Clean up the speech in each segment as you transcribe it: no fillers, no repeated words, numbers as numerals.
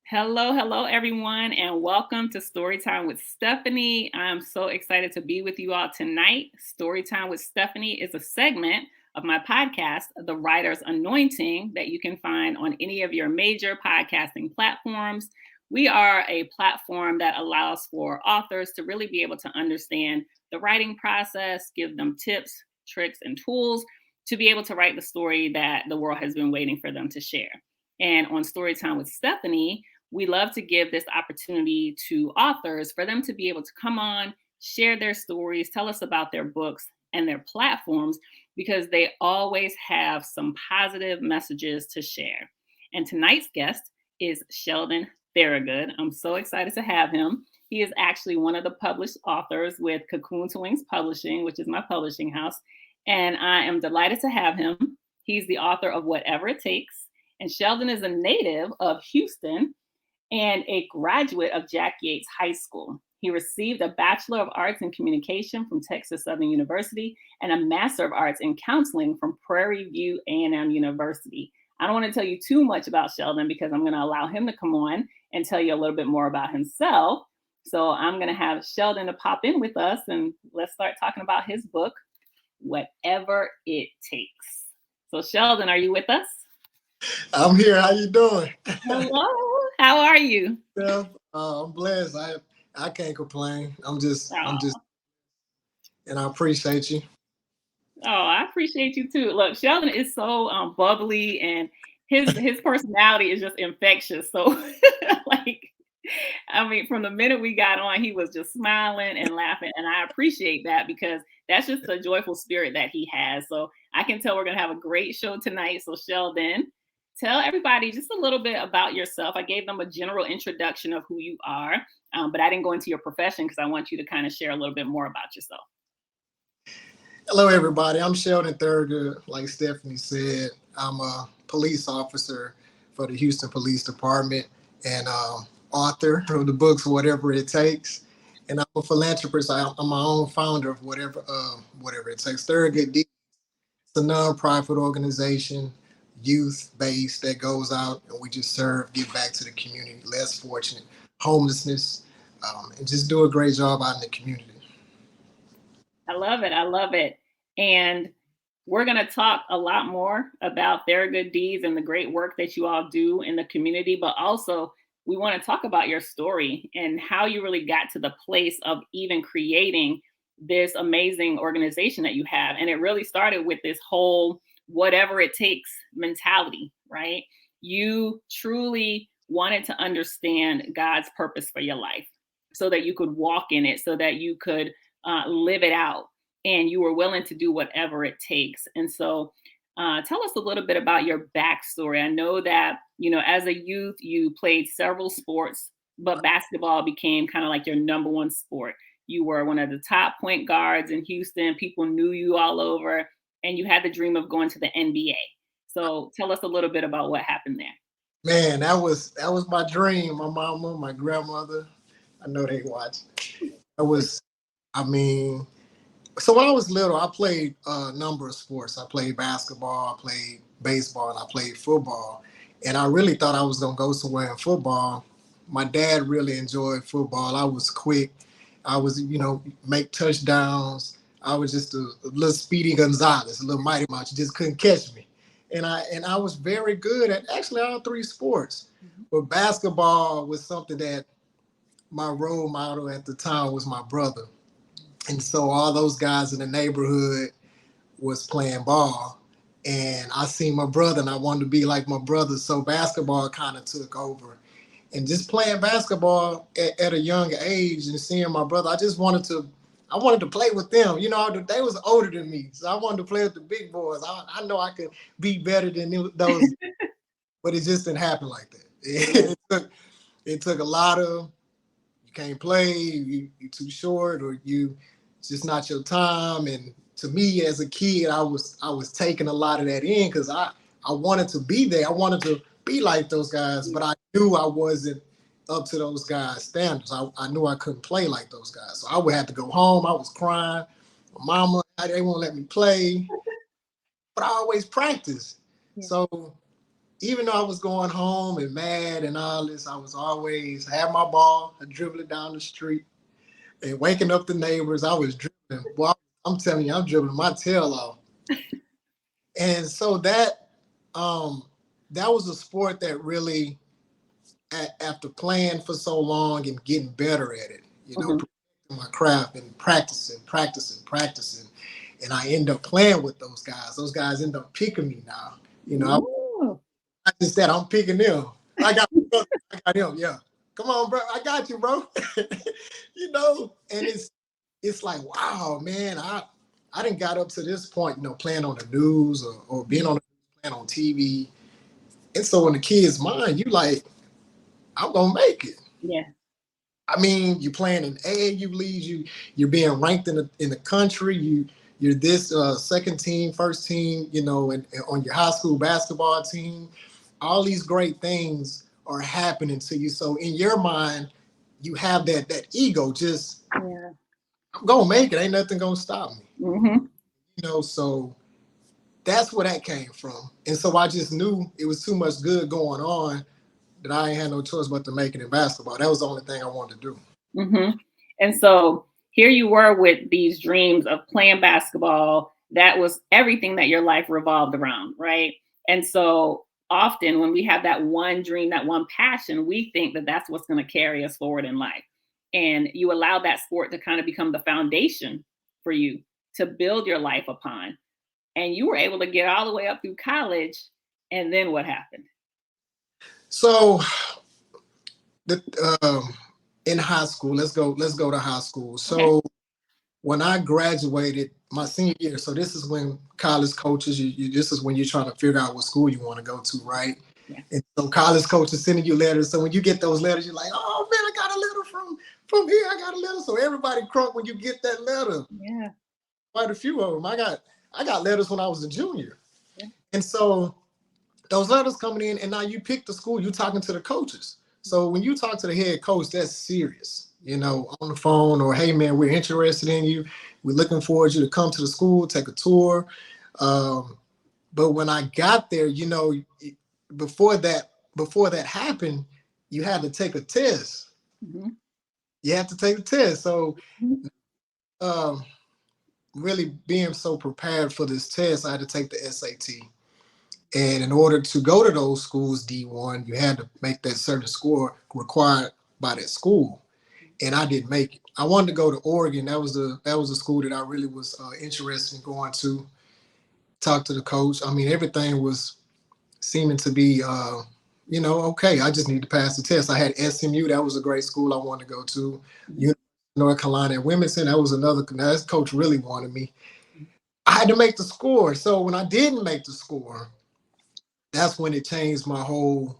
Hello, hello, everyone, and welcome to Storytime with Stephanie. I'm so excited to be with you all tonight. Storytime with Stephanie is a segment of my podcast, The Writer's Anointing, that you can find on any of your major podcasting platforms. We are a platform that allows for authors to really be able to understand the writing process, give them tips, tricks, and tools to be able to write the story that the world has been waiting for them to share. And on Storytime with Stephanie, we love to give this opportunity to authors for them to be able to come on, share their stories, tell us about their books and their platforms, because they always have some positive messages to share. And tonight's guest is Sheldon Theragood. I'm so excited to have him. He is actually one of the published authors with Cocoon Publishing, which is my publishing house. And I am delighted to have him. He's the author of Whatever It Takes. And Sheldon is a native of Houston and a graduate of Jack Yates High School. He received a Bachelor of Arts in Communication from Texas Southern University and a Master of Arts in Counseling from Prairie View A&M University. I don't want to tell you too much about Sheldon because I'm going to allow him to come on and tell you a little bit more about himself. So I'm going to have Sheldon to pop in with us and let's start talking about his book, Whatever It Takes. So Sheldon, are you with us? I'm here. How you doing? Hello. How are you? Yeah, I'm blessed. I can't complain. Oh, And I appreciate you. I appreciate you too. Look, Sheldon is so bubbly, and his personality is just infectious. So, like, I mean, from the minute we got on, he was just smiling and laughing, and I appreciate that because that's just the joyful spirit that he has. So I can tell we're gonna have a great show tonight. So Sheldon, tell everybody just a little bit about yourself. I gave them a general introduction of who you are, but I didn't go into your profession because I want you to kind of share a little bit more about yourself. Hello, everybody. I'm Sheldon Theragood. Like Stephanie said, I'm a police officer for the Houston Police Department and author of the books Whatever It Takes. And I'm a philanthropist. I'm my own founder of Whatever It Takes. Theragood D. It's a nonprofit organization, youth-based, that goes out and we just serve, give back to the community, less fortunate, homelessness, and just do a great job out in the community. I love it. I love it. And we're going to talk a lot more about Theragood Deeds and the great work that you all do in the community, but also we want to talk about your story and how you really got to the place of even creating this amazing organization that you have. And it really started with this whole whatever it takes mentality, right? You truly wanted to understand God's purpose for your life so that you could walk in it, so that you could live it out, and you were willing to do whatever it takes. And so tell us a little bit about your backstory. I know that, as a youth, you played several sports, but basketball became kind of like your number one sport. You were one of the top point guards in Houston. People knew you all over, and you had the dream of going to the NBA. So tell us a little bit about what happened there. Man, that was my dream. My mama, my grandmother, I know they watch. That was, I mean, so when I was little, I played a number of sports. I played basketball, I played baseball, and I played football. And I really thought I was gonna go somewhere in football. My dad really enjoyed football. I was quick. I was, make touchdowns. I was just a little Speedy Gonzalez, a little Mighty Mouse. You just couldn't catch me. And I was very good at actually all three sports. But basketball was something that my role model at the time was my brother. And so all those guys in the neighborhood was playing ball. And I seen my brother and I wanted to be like my brother. So basketball kind of took over. And just playing basketball at a young age and seeing my brother, I wanted to play with them. They was older than me. So I wanted to play with the big boys. I know I could be better than those, but it just didn't happen like that. It took a lot of, you can't play, you're too short, or it's just not your time. And to me as a kid, I was taking a lot of that in because I wanted to be there. I wanted to be like those guys, but I knew I wasn't up to those guys' standards. I knew I couldn't play like those guys. So I would have to go home. I was crying. My mama, they won't let me play. But I always practiced. Yeah. So even though I was going home and mad and all this, I was always have my ball, I dribble it down the street and waking up the neighbors. I was dribbling. Boy, I'm telling you, I'm dribbling my tail off. And so um that was a sport that really, after playing for so long and getting better at it, Mm-hmm. perfecting my craft and practicing, and I end up playing with those guys. Those guys end up picking me now. Ooh. I just said I'm picking them. I got, I got him. Yeah, come on, bro. I got you, bro. And it's like, wow, man. I didn't got up to this point, playing on the news or being playing on TV. And so in the kid's mind, you like, I'm gonna make it. Yeah. I mean, you're playing in AAU leagues. You're being ranked in the country. You're this second team, first team. And on your high school basketball team. All these great things are happening to you. So in your mind, you have that ego. Just, Yeah. I'm gonna make it. Ain't nothing gonna stop me. Mm-hmm. So that's where that came from. And so I just knew it was too much good going on that I ain't had no choice but to make it in basketball. That was the only thing I wanted to do. Mm-hmm. And so here you were with these dreams of playing basketball. That was everything that your life revolved around, right? And so often when we have that one dream, that one passion, we think that that's what's going to carry us forward in life. And you allow that sport to kind of become the foundation for you to build your life upon. And you were able to get all the way up through college. And then what happened? So in high school, let's go to high school. So Okay. when I graduated my senior year, so this is when college coaches, this is when you're trying to figure out what school you want to go to, right? Yeah. And so college coaches sending you letters. So when you get those letters, you're like, oh man, I got a letter from here. I got a letter. So everybody crunk when you get that letter. Yeah. Quite a few of them. I got letters when I was a junior. Yeah. And so those letters coming in, and now you pick the school, you're talking to the coaches. So when you talk to the head coach, that's serious, on the phone, or, hey man, we're interested in you. We're looking forward you to come to the school, take a tour. But when I got there, before that happened, you had to take a test. Mm-hmm. You had to take a test. So Mm-hmm. um, really being so prepared for this test, I had to take the SAT. And in order to go to those schools, D1, you had to make that certain score required by that school. And I didn't make it. I wanted to go to Oregon. That was the school that I really was interested in going to. Talk to the coach. I mean, everything was seeming to be, okay. I just need to pass the test. I had SMU. That was a great school I wanted to go to. University of North Carolina at Wilmington. That was another. That coach really wanted me. I had to make the score. So when I didn't make the score, that's when it changed my whole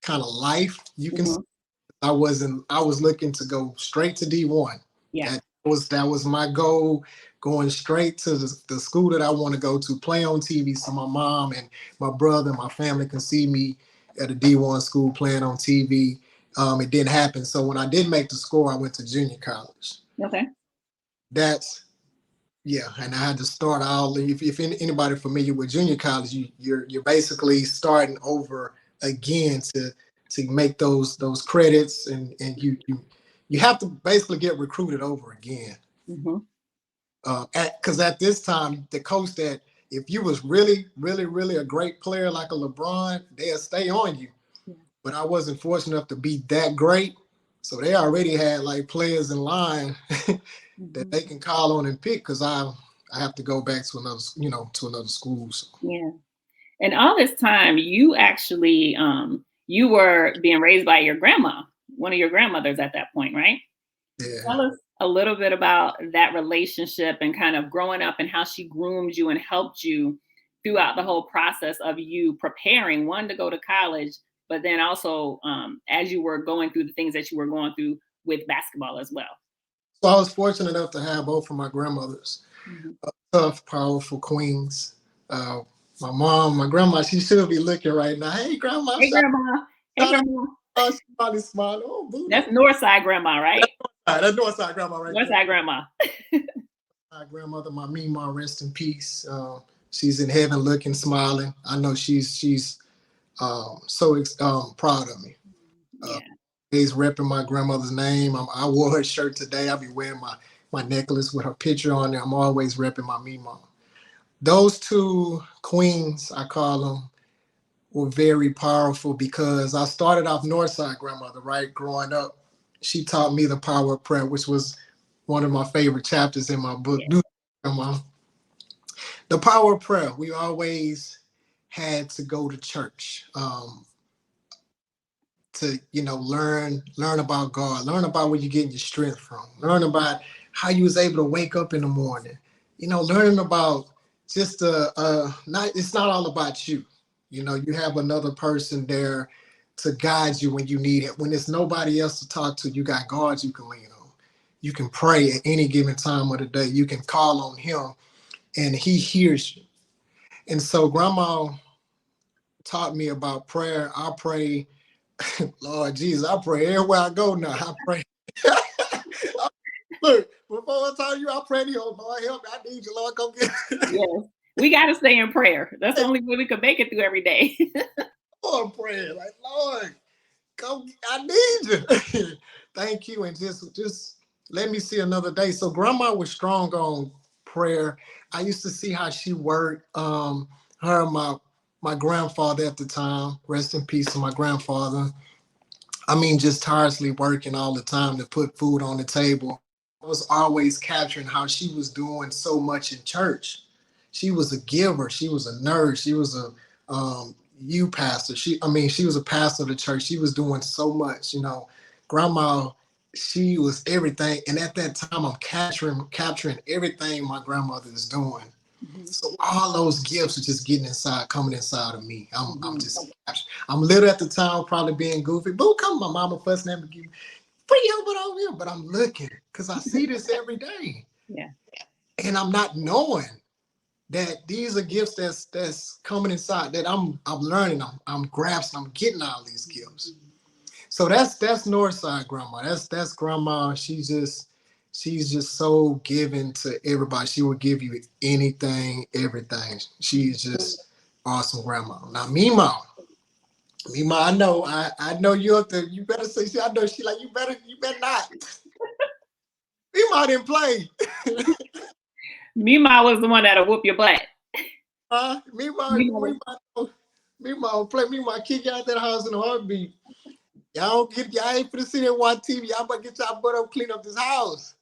kind of life. You can Mm-hmm. I was looking to go straight to D1. Yeah. That was my goal, going straight to the school that I want to go to, play on TV so my mom and my brother and my family can see me at a D1 school playing on TV. It didn't happen. So when I did make the score, I went to junior college. Okay. That's Yeah, and I had to start all. If anybody familiar with junior college, you're basically starting over again to make those credits, and you have to basically get recruited over again. Mm-hmm. Because at this time, the coach that if you was really, really, really a great player like a LeBron, they'll stay on you. Yeah. But I wasn't fortunate enough to be that great, so they already had like players in line that they can call on and pick. Because I have to go back to another school. So. Yeah. And all this time, you actually you were being raised by your grandma, one of your grandmothers at that point, right? Yeah. Tell us a little bit about that relationship and kind of growing up and how she groomed you and helped you throughout the whole process of you preparing, one, to go to college, but then also as you were going through the things that you were going through with basketball as well. So I was fortunate enough to have both of my grandmothers, Mm-hmm. tough, powerful queens. My grandma, she should be looking right now. Hey, grandma, Hey, grandma. Hey, shout grandma. out. She probably smiling. Oh, boo. That's Northside grandma, right? That's Northside grandma right there. Northside grandma. My grandmother, my Mima, rest in peace. She's in heaven, looking, smiling. I know she's So proud of me. Yeah. He's repping my grandmother's name. I wore her shirt today. I'll be wearing my necklace with her picture on it. I'm always repping my mom. Those two queens, I call them, were very powerful because I started off Northside grandmother, right? Growing up, she taught me the power of prayer, which was one of my favorite chapters in my book. Yeah. Grandma. The power of prayer. We always had to go to church. To learn about God, learn about where you're getting your strength from, learn about how you was able to wake up in the morning, learning about just not it's not all about you. You have another person there to guide you when you need it. When there's nobody else to talk to, you got God you can lean on. You can pray at any given time of the day. You can call on him and he hears you. And so grandma taught me about prayer. I pray. Lord Jesus, I pray everywhere I go now. I pray. Look, before I tell you, I pray to you, oh, Lord, help me. I need you, Lord, come get me. Yes. We got to stay in prayer. That's the only way we can make it through every day. I'm praying, like, Lord, come, I need you. Thank you. And just let me see another day. So grandma was strong on prayer. I used to see how she worked. Her and my grandfather at the time, rest in peace to my grandfather. I mean, just tirelessly working all the time to put food on the table. I was always capturing how she was doing so much in church. She was a giver. She was a nurse. She was a youth pastor. She was a pastor of the church. She was doing so much. Grandma, she was everything. And at that time, I'm capturing everything my grandmother is doing. Mhm. So all those gifts are just coming inside of me. I'm Mhm. just, I'm little at the time, probably being goofy. Boo, come, my mama fussing at me, free over here. But I'm looking because I see this every day, Yeah. and I'm not knowing that these are gifts that's coming inside. That I'm learning. I'm grasping. I'm getting all these gifts. So that's Northside grandma. That's grandma. She's just so giving to everybody. She will give you anything, everything. She's just awesome grandma. Now Mima, I know you up there. You better say I know she like you better not. Mima didn't play. Mima was the one that'll whoop your butt. Mima, Mima was, Mima don't play. Mima kick you out that house in a heartbeat. Y'all ain't finna sit there and watch TV. Y'all better get y'all butt up, clean up this house.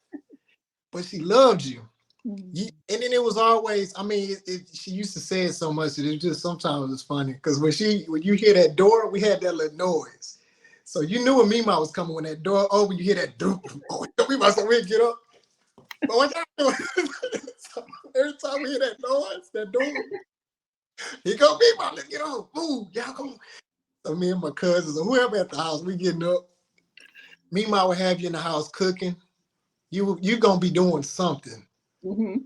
But she loved you. And then it was always, I mean, she used to say it so much that it just sometimes it's funny because when you hear that door, we had that little noise. So you knew when Mima was coming when that door opened, you hear that doom. Oh, Mima said, we get up. But what y'all doing? So every time we hear that noise, that door, here go Mima, let's get on. Move, y'all come. So me and my cousins or whoever at the house, we getting up. Mima would have you in the house cooking. You gonna be doing something. mm-hmm.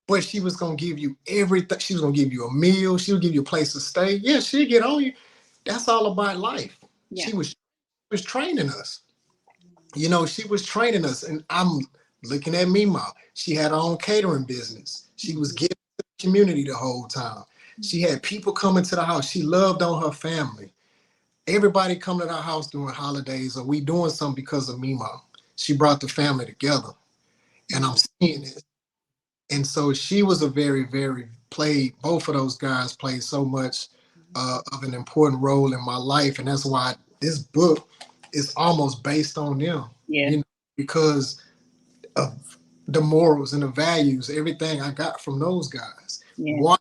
But she was gonna give you everything. She was gonna give you a meal. She would give you a place to stay. Yeah, she'd get on you. That's all about life. Yeah. She was training us. She was training us. And I'm looking at Mima. She had her own catering business. She was giving to the community the whole time. She had people coming to the house. She loved on her family. Everybody coming to our house during holidays, or we doing something because of Mima. She brought the family together. And I'm seeing it. And so she was a very, very both of those guys played so much of an important role in my life. And that's why this book is almost based on them, Yeah. Because of the morals and the values, everything I got from those guys. Yeah.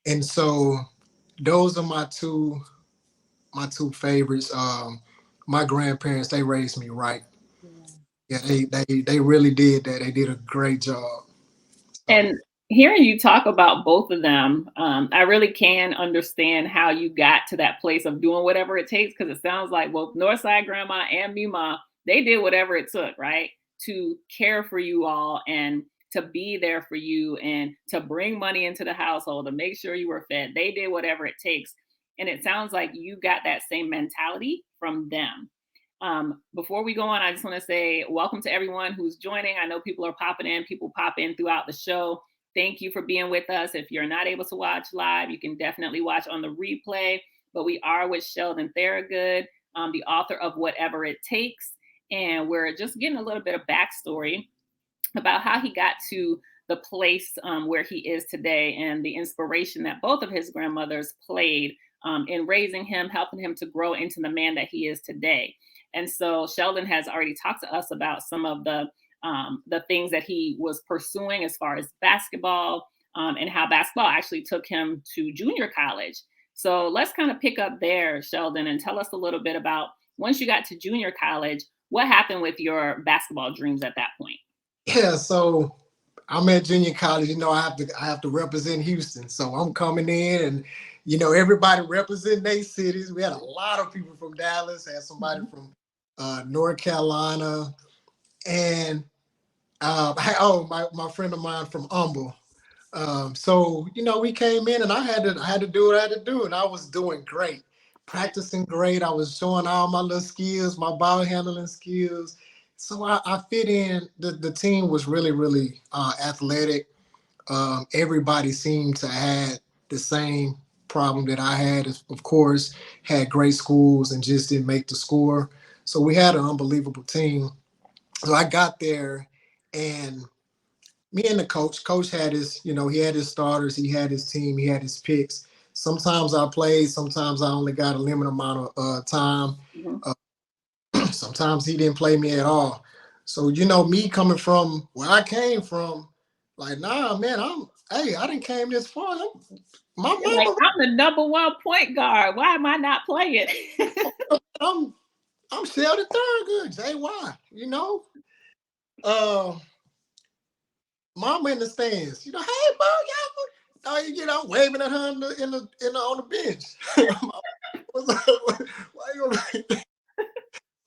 And so those are my two favorites. My grandparents, they raised me right. Yeah, they really did that. They did a great job. So, And hearing you talk about both of them, I really can understand how you got to that place of doing whatever it takes because it sounds like both Northside Grandma and Mima, they did whatever it took, right? To care for you all and to be there for you and to bring money into the household to make sure you were fed. They did whatever it takes. And it sounds like you got that same mentality from them. Before we go on, I just want to say welcome to everyone who's joining. I know people are popping in, people pop in throughout the show. Thank you for being with us. If you're not able to watch live, you can definitely watch on the replay. But we are with Sheldon Theragood, the author of Whatever It Takes. And we're just getting a little bit of backstory about how he got to the place where he is today, and the inspiration that both of his grandmothers played in raising him, helping him to grow into the man that he is today. And so Sheldon has already talked to us about some of the things that he was pursuing as far as basketball, and how basketball actually took him to junior college. So let's kind of pick up there, Sheldon, and tell us a little bit about, once you got to junior college, what happened with your basketball dreams at that point? Yeah, so I'm at junior college. I have to represent Houston. So I'm coming in, and everybody representing their cities. We had a lot of people from Dallas, had somebody Mhm. from North Carolina, and my friend of mine from Humble. So we came in, and I had to do what I had to do, and I was doing great, practicing great. I was showing all my little skills, my ball handling skills. So I fit in. The team was really, really athletic. Everybody seemed to had the same problem that I had. Of course, had great schools and just didn't make the score. So we had an unbelievable team. So I got there, and me and the coach had he had his starters, he had his team, he had his picks. Sometimes I played, sometimes I only got a limited amount of time. Mhm. Uh, Sometimes he didn't play me at all. So me coming from where I came from, like, nah, man, I didn't came this far. My You're like, mama, I'm the number one point guard. Why am I not playing? I'm I'm Sheldon Theragood, JY. Uh, Mama in the stands. Hey, bro, y'all. Waving at her on the bench. Why you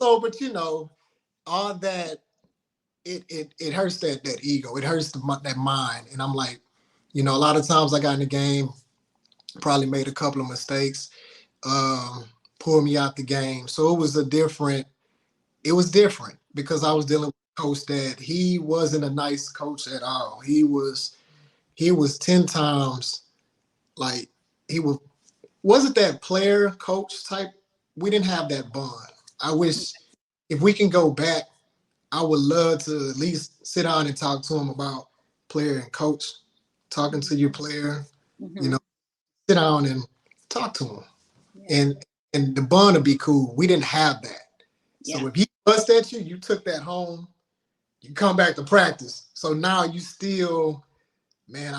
so, but all that, it hurts that ego. It hurts that mind. And I'm like, a lot of times I got in the game, probably made a couple of mistakes, um, pulled me out the game. So it was different because I was dealing with a coach that he wasn't a nice coach at all. He was 10 times, like, he wasn't that player coach type. We didn't have that bond. I wish, if we can go back, I would love to at least sit down and talk to him about player and coach, talking to your player, you know, Mhm. sit down and talk to him. Yeah. And the bond would be cool. We didn't have that. Yeah. So if he bust at you, you took that home, you come back to practice. So now you still, man,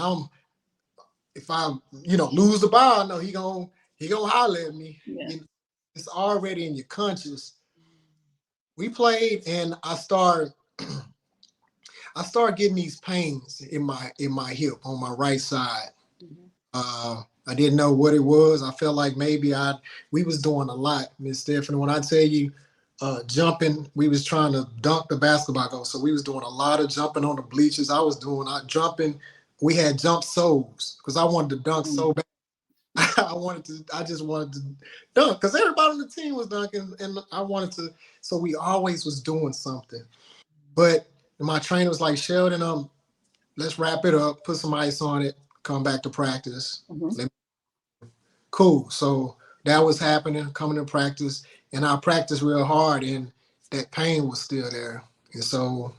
if I, lose the ball, no, he gonna holler at me. Yeah. It's already in your conscious. We played, and I started getting these pains in my hip on my right side. Mhm. I didn't know what it was. I felt like maybe we was doing a lot, Miss Stephanie. When I tell you, jumping, we was trying to dunk the basketball goal. So we was doing a lot of jumping on the bleachers. I was doing jumping. We had jump soles because I wanted to dunk Mhm. so bad. I just wanted to dunk because everybody on the team was dunking, and I wanted to. So we always was doing something. But my trainer was like, Sheldon, let's wrap it up, put some ice on it, come back to practice. Mhm. Cool. So that was happening, coming to practice, and I practiced real hard, and that pain was still there. And so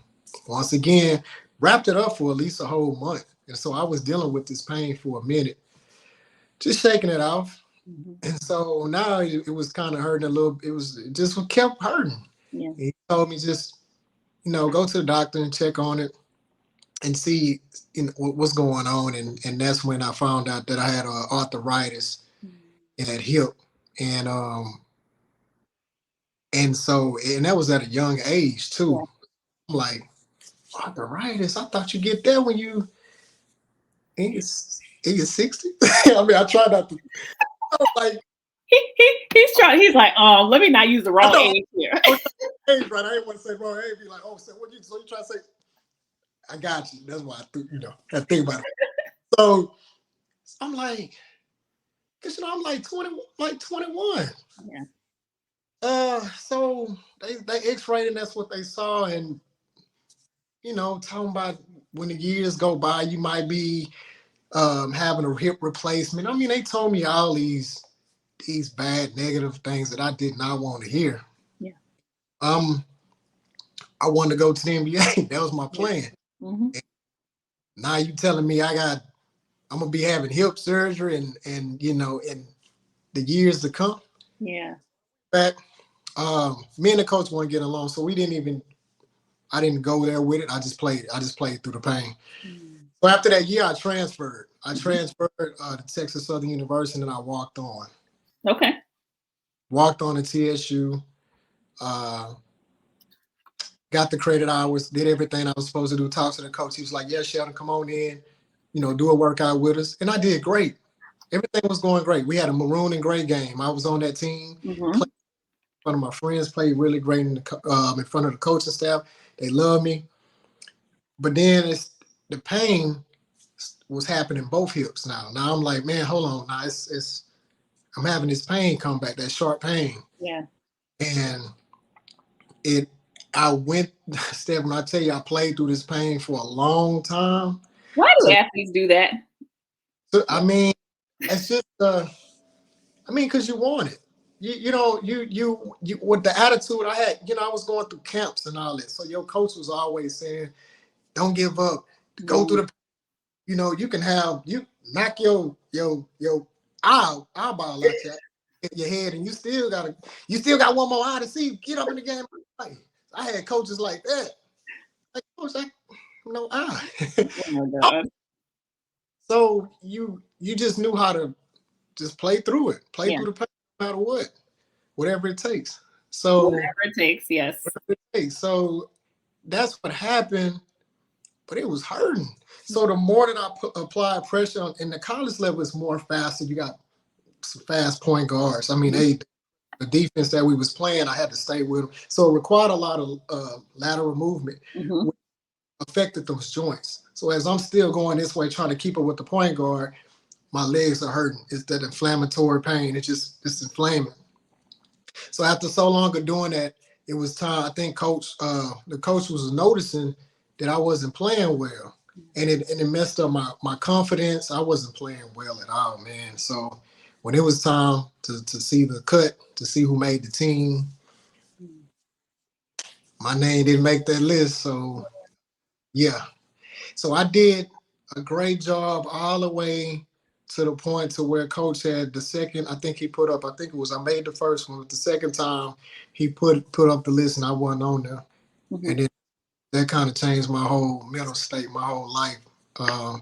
once again, wrapped it up for at least a whole month. And so I was dealing with this pain for a minute, just shaking it off. Mhm. And so now it was kind of hurting a little. It just kept hurting. Yeah. He told me just, go to the doctor and check on it and see what's going on. And that's when I found out that I had arthritis in that hip. And and that was at a young age Yeah. too. I'm like, arthritis? I thought you get that when you're 60. I mean, I try not to. I was like, He's trying. He's like, let me not use the I wrong know age here. I was trying to age right. I didn't want to say wrong age. Be like, oh, so you trying to say? I got you. That's why I think about it. So I'm like, cause I'm like 20, like 21. Yeah. So they X-rayed, and that's what they saw, and talking about. when the years go by, you might be having a hip replacement. I mean, they told me all these bad negative things that I did not want to hear. Yeah. Um, I wanted to go to the NBA. That was my Yeah. plan. Hmm. And now you telling me I'm gonna be having hip surgery and in the years to come. Yeah. Back, me and the coach weren't getting along, so I didn't go there with it. I just played through the pain. Mm. So after that year, I transferred. I Mhm. transferred to Texas Southern University, and I walked on. Okay. Walked on to TSU. Uh, got the credit hours. Did everything I was supposed to do. Talked to the coach. He was like, "Yeah, Sheldon, come on in. Do a workout with us." And I did great. Everything was going great. We had a maroon and gray game. I was on that team. Hmm. Played in front of my friends. Played really great in front of the coaching staff. They loved me. But then the pain was happening both hips now. Now I'm like, man, hold on. Now it's I'm having this pain come back, that sharp pain. Yeah. And it I went step when I tell you I played through this pain for a long time. Why do So, athletes do that? so I mean, it's just because you want it. You with the attitude I had, I was going through camps and all that. So your coach was always saying, don't give up. Go through Mm. the you can have you knock your eyeball out your head, and you still got one more eye to see. Get up in the game. Like, I had coaches like that. Like, coach, no eye. Oh my God. So you just knew how to just play through it, play Yeah. through the pain, no matter what, whatever it takes. So, Whatever it takes. Yes. so that's what happened. But it was hurting. So the more that I applied pressure on, in the college level, it's more faster. You got some fast point guards. I mean, Mhm. the defense that we was playing, I had to stay with them. So it required a lot of lateral movement, Mhm. which affected those joints. So as I'm still going this way, trying to keep up with the point guard, my legs are hurting. It's that inflammatory pain. It's inflaming. So after so long of doing that, it was time. I think the coach was noticing that I wasn't playing well, and it messed up my confidence. I wasn't playing well at all, man. So when it was time to see the cut, to see who made the team, my name didn't make that list. So yeah, so I did a great job all the way to the point to where coach had the second. I think he put up. I think it was I made the first one, but the second time he put up the list and I wasn't on there, Mhm. and then that kind of changed my whole mental state, my whole life. Um,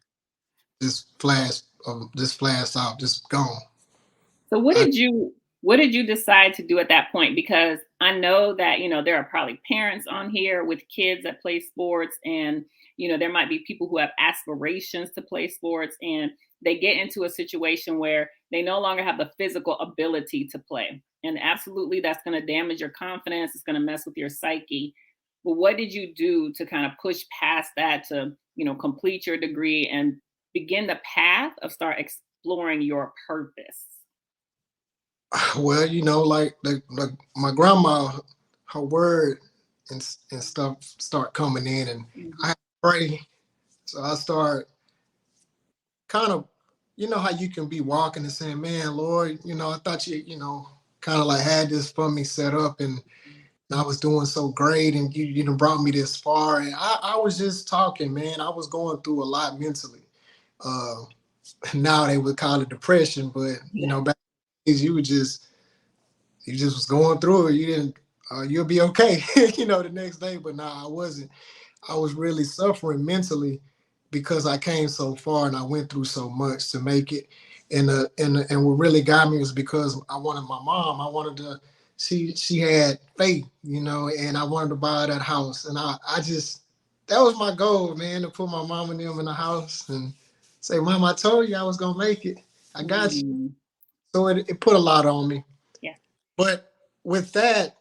just flashed out, just gone. So I what did you decide to do at that point? Because I know that, there are probably parents on here with kids that play sports, and there might be people who have aspirations to play sports, and they get into a situation where they no longer have the physical ability to play. And absolutely that's going to damage your confidence, it's going to mess with your psyche. But what did you do to kind of push past that to, complete your degree and begin the path of start exploring your purpose? well, like my grandma, her word and stuff start coming in, and I Mhm. had to pray. So I start kind of, how you can be walking and saying, man, Lord, I thought kind of like had this for me set up, and I was doing so great, and you know brought me this far, and I was just talking, man. I was going through a lot mentally. Uh, Now they would call it depression, but Yeah. back then you just was going through it. You didn't, you'll be okay, the next day. But nah, I wasn't. I was really suffering mentally because I came so far and I went through so much to make it. And what really got me was because I wanted my mom. I wanted to. She had faith, and I wanted to buy that house. And I just that was my goal, man, to put my mom and them in the house and say, Mom, I told you I was gonna make it. I got you. Mm. So it put a lot on me. Yeah. But with that,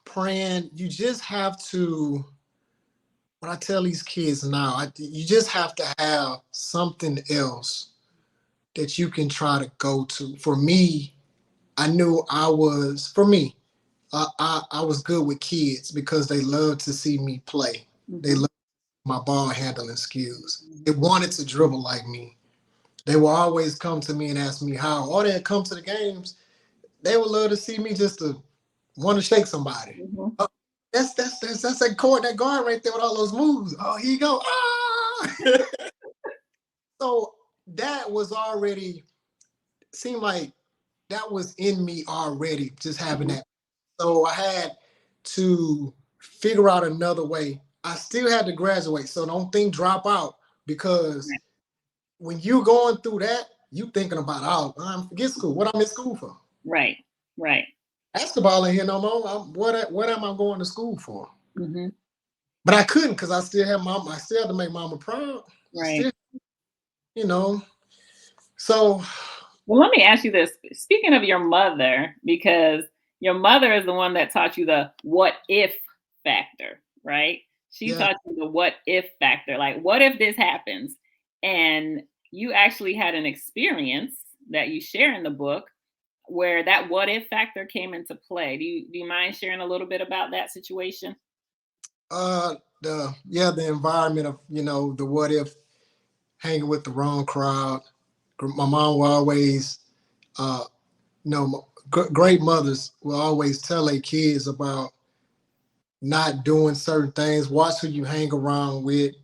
praying, you just have to what I tell these kids now, you just have to have something else that you can try to go to. For me, I knew for me, I was good with kids because they love to see me play. They Mhm. love my ball handling skills. They wanted to dribble like me. They will always come to me and ask me how. Or they'd come to the games. They would love to see me just to want to shake somebody. Mhm. Oh, that's that court, that guard right there with all those moves. Oh, here you go. Ah! So that was already seemed like that was in me already, just having Mhm. that. So I had to figure out another way. I still had to graduate, so don't think drop out because Right. when you're going through that, you thinking about, oh, I'm forget school. What I'm in school for? Right. Right. Basketball ain't here no more. What am I going to school for? Mhm. But I couldn't because I still have mom. I still had to make mama proud. I Right. still, you know. So Well, let me ask you this. Speaking of your mother, because your mother is the one that taught you the what if factor, right? She yeah, taught you the what if factor. Like, what if this happens? And you actually had an experience that you share in the book where that what if factor came into play. Do you mind sharing a little bit about that situation? the environment of the what if hanging with the wrong crowd. My mom will always uh great mothers will always tell their kids about not doing certain things. Watch who you hang around with.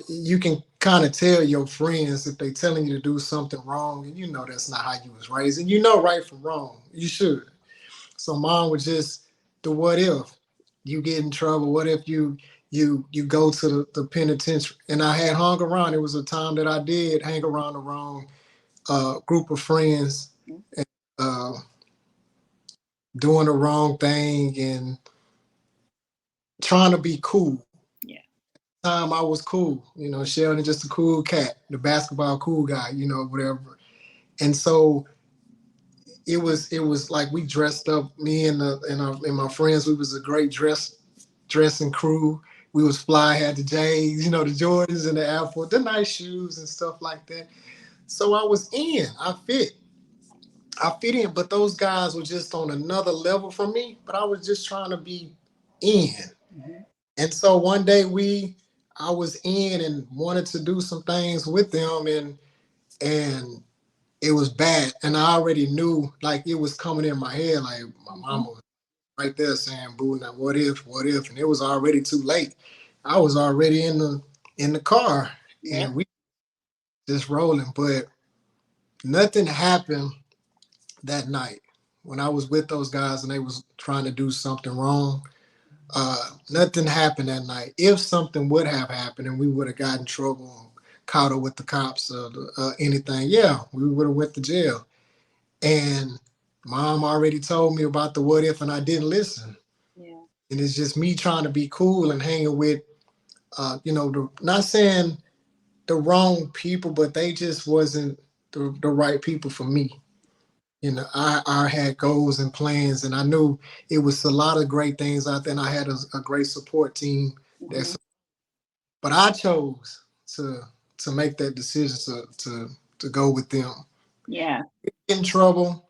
You can kind of tell your friends if they telling you to do something wrong, and that's not how you was raised, and right from wrong. You should. So mom was just the what if you get in trouble? What if you go to the penitentiary? And I had hung around. It was a time that I did hang around the wrong group of friends, and, uh, doing the wrong thing and trying to be cool. Yeah. Time I was cool, Sheldon just a cool cat, the basketball cool guy, whatever. And so it was like we dressed up, me and my friends. We was a great dressing crew. We was fly, had the J's, the Jordans and the Air Force, the nice shoes and stuff like that. So I was in. I fit in, but those guys were just on another level from me. But I was just trying to be in. Mhm. And so one day I was in and wanted to do some things with them, and it was bad. And I already knew, like, it was coming in my head, like my Mhm. mama was right there saying, "Boo, now what if?" And it was already too late. I was already in the car, Yep. and we just rolling, but nothing happened that night when I was with those guys and they was trying to do something wrong. Nothing happened that night. If something would have happened and we would have gotten in trouble, caught up with the cops or anything, yeah, we would have went to jail. And mom already told me about the what if, and I didn't listen. Yeah. And it's just me trying to be cool and hanging with, not saying the wrong people, but they just wasn't the right people for me. I had goals and plans, and I knew it was a lot of great things out there, and I had a great support team. Mhm. That's, but I chose to make that decision to go with them. Yeah. In trouble,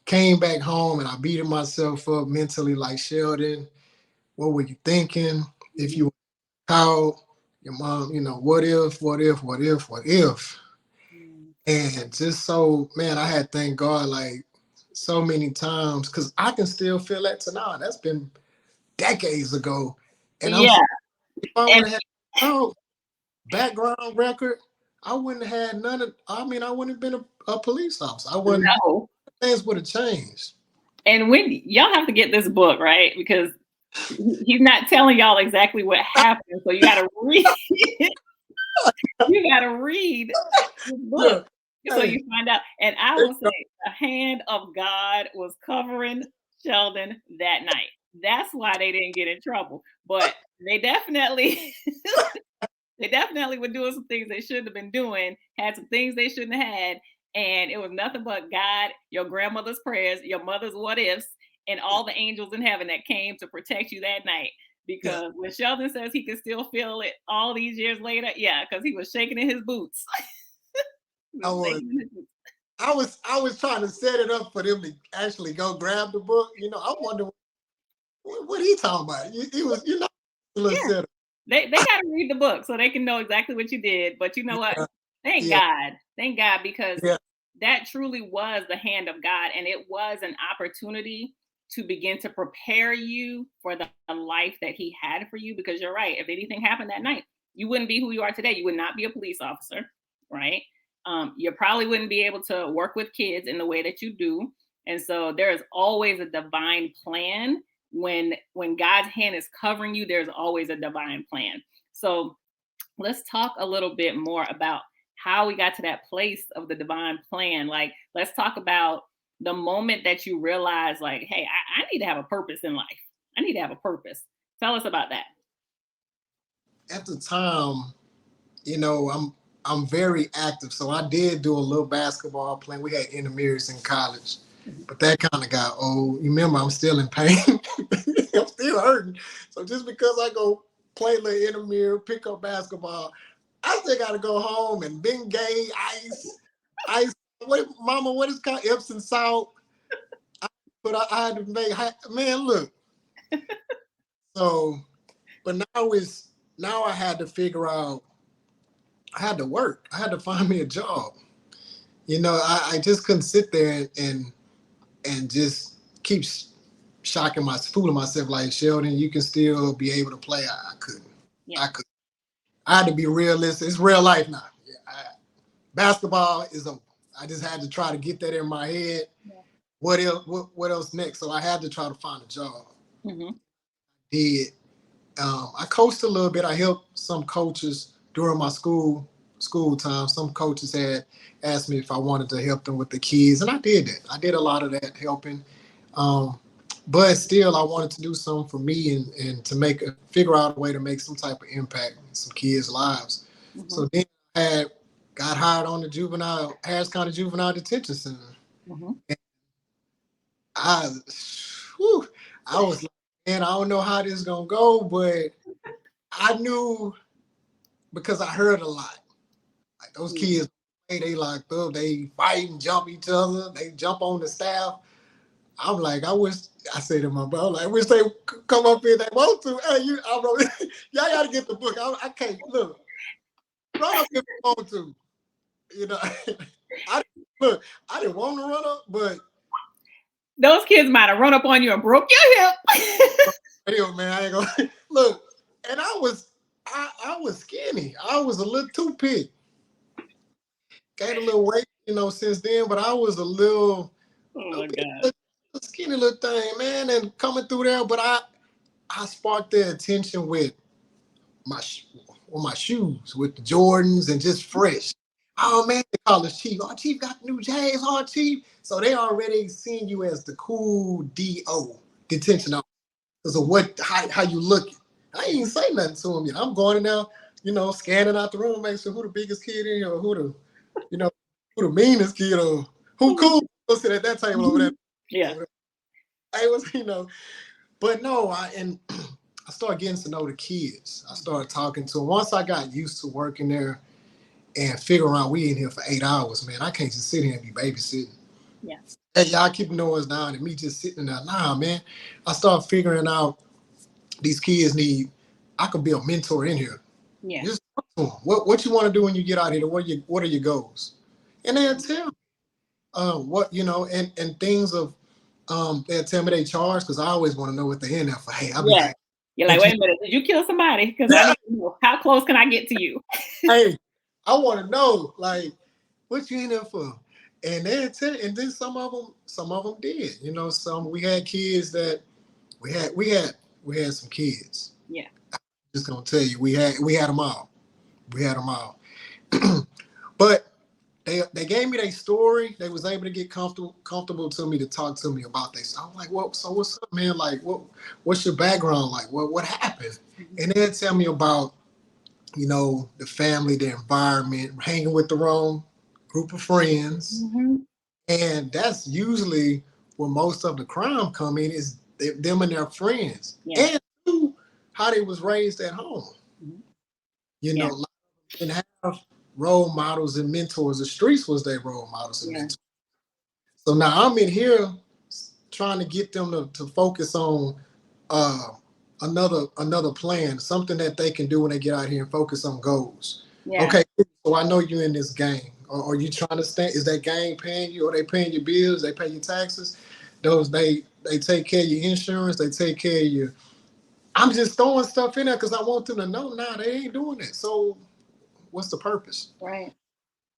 came back home, and I beat myself up mentally, like, Sheldon, what were you thinking? If Mhm. you were caught, your mom, what if? Mhm. And just so, man, I had thank God like so many times because I can still feel that to now. That's been decades ago. And I'm Yeah. saying, if I And would have had no background record, I wouldn't have had none of, I mean, I wouldn't have been a police officer. I wouldn't, no. things would have changed. And when y'all have to get this book, right? Because he's not telling y'all exactly what happened. So you gotta read you gotta read the book Yeah. so Hey, you find out. And I there you will go. say the hand of God was covering Sheldon that night. That's why they didn't get in trouble. But they definitely they definitely were doing some things they shouldn't have been doing, had some things they shouldn't have had. And it was nothing but God, your grandmother's prayers, your mother's what ifs, and all the angels in heaven that came to protect you that night. Yeah. Because when Sheldon says he can still feel it all these years later, yeah, because he was shaking in his boots. He I was was. shaking in his boots. I was trying to set it up for them to actually go grab the book. I wonder what he talking about. He was, a little Yeah, set up. They got to read the book so they can know exactly what you did. But you know what? Yeah, yeah, Thank God, because yeah. that truly was the hand of God, and it was an opportunity to begin to prepare you for the life that He had for you. Because you're right, if anything happened that night, you wouldn't be who you are today. You would not be a police officer, right? You probably wouldn't be able to work with kids in the way that you do. And so there is always a divine plan. When God's hand is covering you, there's always a divine plan. So let's talk a little bit more about how we got to that place of the divine plan. Like, let's talk about the moment that you realize, like, hey, I need to have a purpose in life. I need to have a purpose. Tell us about that. At the time, I'm very active. So I did do a little basketball playing. We had intermediates in college, but that kind of got old. You remember, I'm still in pain. I'm still hurting. So just because I go play a little intermediate, pick up basketball, I still got to go home and Bengay, ice. What, Mama? What is called Epsom salt? But I had to make. Man, look. So, but now I had to figure out. I had to work. I had to find me a job. I just couldn't sit there and just keep fooling myself like, Sheldon, you can still be able to play. I couldn't. Yeah. I could. I had to be realistic. It's real life now. Yeah, basketball is over. I just had to try to get that in my head. Yeah. What else? What else next? So I had to try to find a job. Mm-hmm. Did I coached a little bit. I helped some coaches during my school time. Some coaches had asked me if I wanted to help them with the kids, and I did that. I did a lot of that helping. But still, I wanted to do something for me and to figure out a way to make some type of impact in some kids' lives. Mm-hmm. So then I got hired on the Harris County Juvenile Detention Center. Mm-hmm. And I was like, man, I don't know how this is gonna go, but I knew because I heard a lot. Like those kids, they locked up, they fight and jump each other, they jump on the staff. I'm like, I said to my brother, like, I wish they come up here, they want to. Hey, I wrote, y'all got to get the book. I can't, look, run up if you want to. I didn't want to run up, but. Those kids might have run up on you and broke your hip. Hell, man, I ain't gonna, look, and I was skinny. I was a little too big. Gained a little weight, since then, but I was a little, skinny little thing, man, and coming through there. But I sparked their attention with my shoes, with the Jordans, and just fresh. Oh man, they call us Chief. Oh, Chief got the new J's. Oh, Chief. So they already seen you as the cool DO, detention officer, because of how you looking. I ain't even say nothing to him yet. I'm going in there, scanning out the room, make sure who the biggest kid in here, or who the meanest kid, or who cool. Go sit at that table over there. Yeah. I was, but no, I started getting to know the kids. I started talking to them. Once I got used to working there and figuring out we in here for 8 hours, man, I can't just sit here and be babysitting. Yeah. Hey, y'all keep the noise down and me just sitting there. Nah, man. I started figuring out these kids I could be a mentor in here. Yeah. Just talk to them. What you want to do when you get out here? What are your goals? And they'll tell me and things of they'll tell me they charge, because I always want to know what they're in there for. Hey, I'll be like, you're like, wait a minute, did you kill somebody? Because I need to know, how close can I get to you? Hey, I want to know, like, what you in there for? And they'll tell, and then some of them did. We had kids that we had some kids. Yeah. I'm just gonna tell you, we had them all. We had them all. But they gave me their story. They was able to get comfortable to me to talk to me about this. I'm like, well, so what's up, man? Like, what's your background like? What happened? Mm-hmm. And they'll tell me about, the family, the environment, hanging with the wrong group of friends. Mm-hmm. And that's usually where most of the crime come in, is them and their friends. Yeah. And how they was raised at home. Mm-hmm. And have role models and mentors. The streets was their role models and mentors. So now I'm in here trying to get them to focus on another plan, something that they can do when they get out here and focus on goals. Yeah. Okay, so I know you're in this gang. Or are you trying to stand? Is that gang paying you? Or they paying your bills? They pay your taxes? Those they take care of your insurance. They take care of your. I'm just throwing stuff in there because I want them to know. Nah, they ain't doing it. So what's the purpose? Right.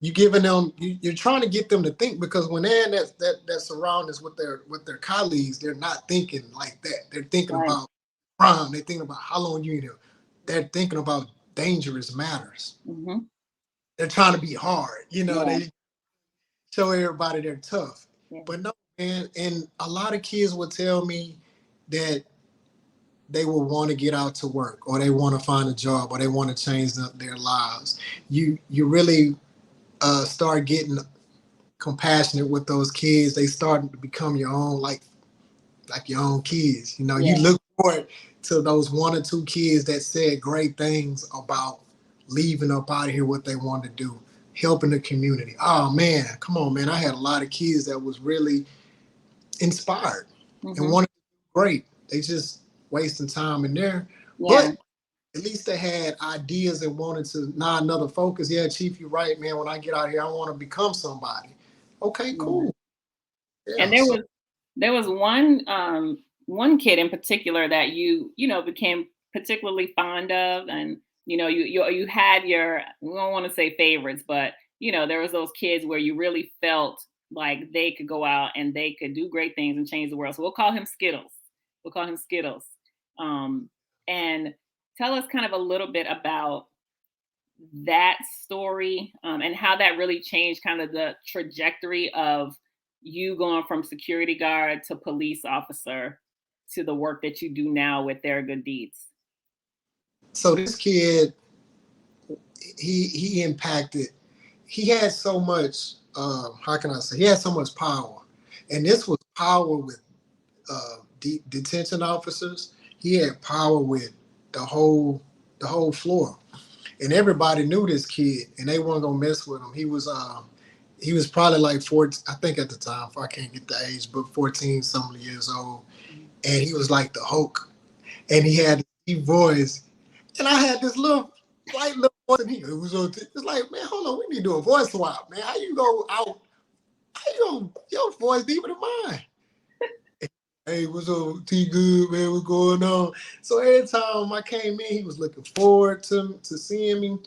You giving them. You're trying to get them to think because when they're in that surroundings with their colleagues, they're not thinking like that. They're thinking Right. about crime. They're thinking about how long you in here. They're thinking about dangerous matters. Mm-hmm. They're trying to be hard. Yeah. They show everybody they're tough. Yeah. But no, man, and a lot of kids will tell me that they will want to get out to work or they want to find a job or they want to change their lives. You really start getting compassionate with those kids. They start to become your own, like your own kids. You Yeah. look forward to those one or two kids that said great things about leaving up out of here what they want to do, helping the community. Oh man, come on, man. I had a lot of kids that was really inspired and Mm-hmm. wanted to do great. They just wasting time in there. Yeah. But at least they had ideas and wanted to, another focus. Yeah, Chief, you're right, man. When I get out here, I want to become somebody. Okay, Yeah. cool. And Yeah. So there was one kid in particular that you became particularly fond of, and you had your, we don't want to say favorites, but there was those kids where you really felt like they could go out and they could do great things and change the world. So we'll call him Skittles. We'll call him Skittles. Um, and tell us kind of a little bit about that story, and how that really changed kind of the trajectory of you going from security guard to police officer to the work that you do now with their good deeds. so this kid, he impacted. He had so much. How can I say? He had so much power, and this was power with detention officers. He had power with the whole floor, and everybody knew this kid, and they weren't gonna mess with him. He was probably like 14, I think at the time. I can't get the age, but 14 some years old, and he was like the Hulk, and he had a deep voice, and I had this little voice, and it's like, man, hold on, we need to do a voice swap, man. How you go out? How you go? Your voice deeper than mine. Hey, what's up, T Good, man? What's going on? So every time I came in, he was looking forward to seeing me.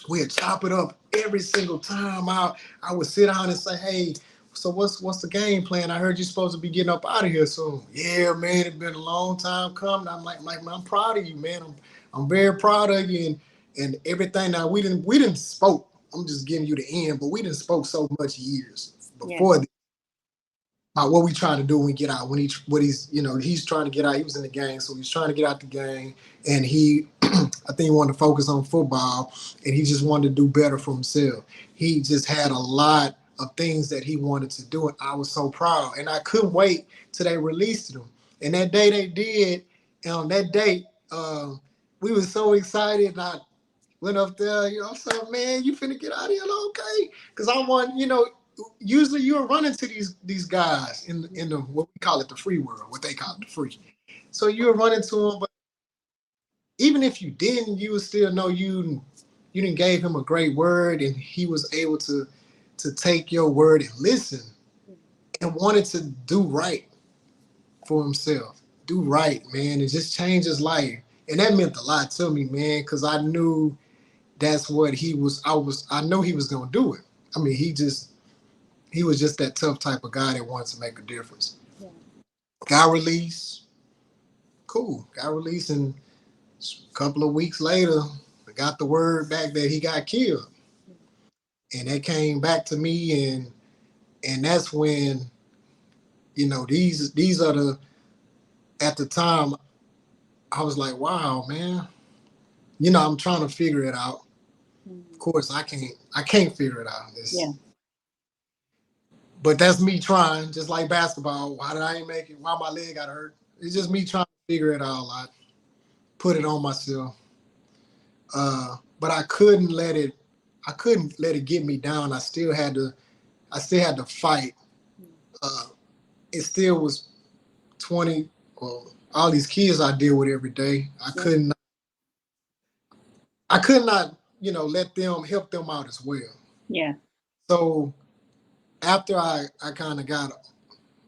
We'd chop it up every single time. I would sit down and say, hey, so what's the game plan? I heard you're supposed to be getting up out of here soon. Yeah, man, it's been a long time coming. I'm like, man, I'm proud of you, man. I'm very proud of you and everything. Now we didn't spoke. I'm just giving you the end, but we didn't spoke so much years Yeah. before about what we trying to do when we get out. When he's trying to get out. He was in the gang, so he's trying to get out the gang, and he, I think he wanted to focus on football, and he just wanted to do better for himself. He just had a lot of things that he wanted to do, and I was so proud, and I couldn't wait till they released him. And that day they did, and on that day, we were so excited, and I went up there, I said, man, you finna get out of here, okay? Because I want, usually you're running to these guys in the what we call it the free world, what they call it the free. So you're running to them, but even if you didn't, you would still know you didn't gave him a great word, and he was able to take your word and listen and wanted to do right for himself, do right, man, and just change his life. And that meant a lot to me, man, because I knew that's what he was. I know he was gonna do it. I mean, he was just that tough type of guy that wants to make a difference. Yeah. Got released, cool. Got released, and a couple of weeks later, I got the word back that he got killed, and that came back to me, and that's when these are the at the time I was like, wow, man. I'm trying to figure it out. Of course, I can't figure it out. Yeah. But that's me trying, just like basketball. Why did I ain't make it? Why my leg got hurt? It's just me trying to figure it all out, put it on myself. But I couldn't let it. I couldn't let it get me down. I still had to. I still had to fight. It still was 20. Well, all these kids I deal with every day. I could not, let them help them out as well. Yeah. So after I kind of got